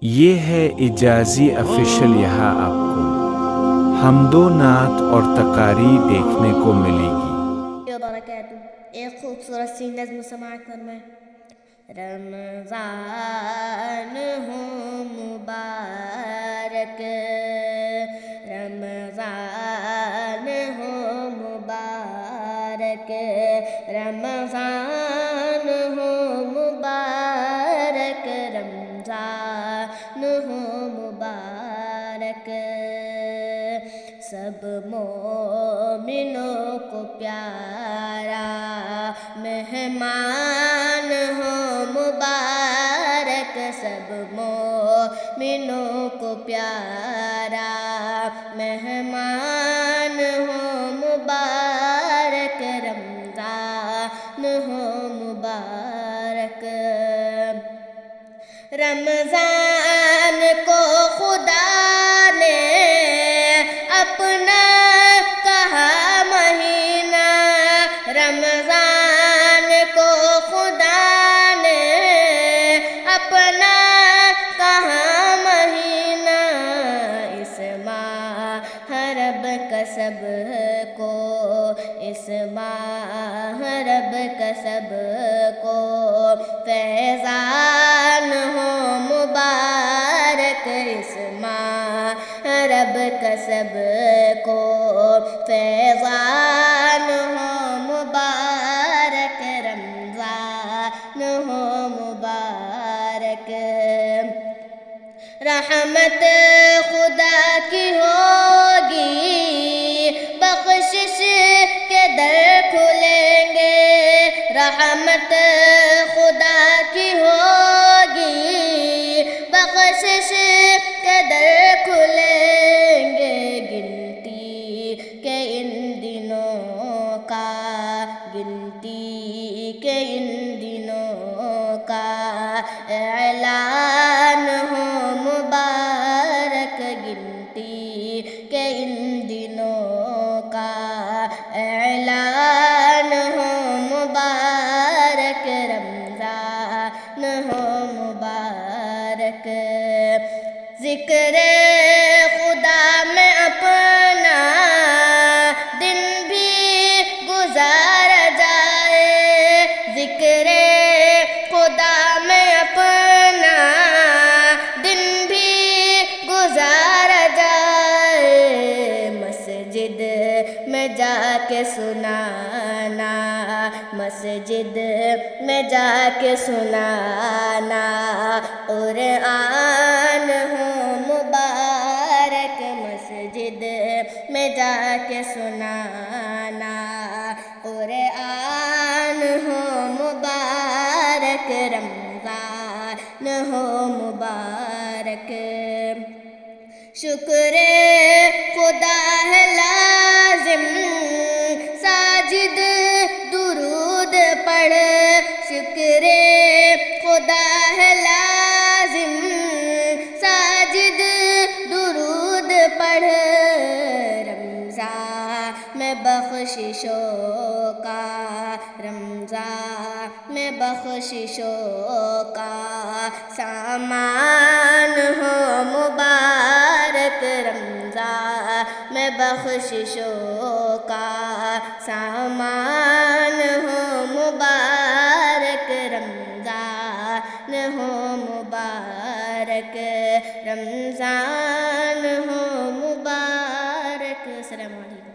یہ ہے اجازی افیشل، یہاں آپ کو حمد و نعت اور تقاری دیکھنے کو ملے گی۔ وبرکاتہ۔ ایک خوبصورت سی نظم سماعت فرمائیں۔ رمضان ہو مبارک، رمضان ہو مبارک، رمضان ہو مبارک، رمضان ہو مبارک، سب مومنوں کو پیارا مہمان ہو مبارک، سب مومنوں کو پیارا مہمان ہو مبارک، رمضان ہو مبارک۔ رمضان کو خدا نے اپنا کہا مہینہ، رمضان کو خدا نے اپنا کہا مہینہ، اس ماہ رب کا سب کو، اس ماہ رب کا سب کو فیضان ہو مبارک، اس ماہ رب کا سب کو فیضان ہو مبارک، رمضان ہو مبارک۔ رحمت خدا کی ہوگی، بخشش کے در کھلیں گے، رحمت خدا کی ہوگی، بخشش کے در کھلیں گے، گنتی کے ان دنوں کا، گنتی کے ان دنوں کا اعلان ہو مبارک، گنتی کے ان دنوں کا اعلان ہو مبارک، رمضان ہو مبارک۔ ذکر خدا میں اپنا دن بھی گزار جائے، ذکر خدا میں اپنا دن بھی گزار جائے، مسجد میں جا کے سنانا، مسجد میں جا کے سنانا، قرآن ہو مبارک، مسجد میں جا کے سنانا، قرآن ہو مبارک، رمضان ہو مبارک۔ شکر خدا ہے لازم، ساجد درود پڑھ، شکر خدا ہے لازم، ساجد درود پڑھ، رمضان میں بخششوں کا، رمضان میں بخششوں کا سامان ہو مبارک، رمضان میں بخششوں کا سامان ہو مبارک، رمضان ہو مبارک، رمضان ہو مبارک۔ السلام علیکم۔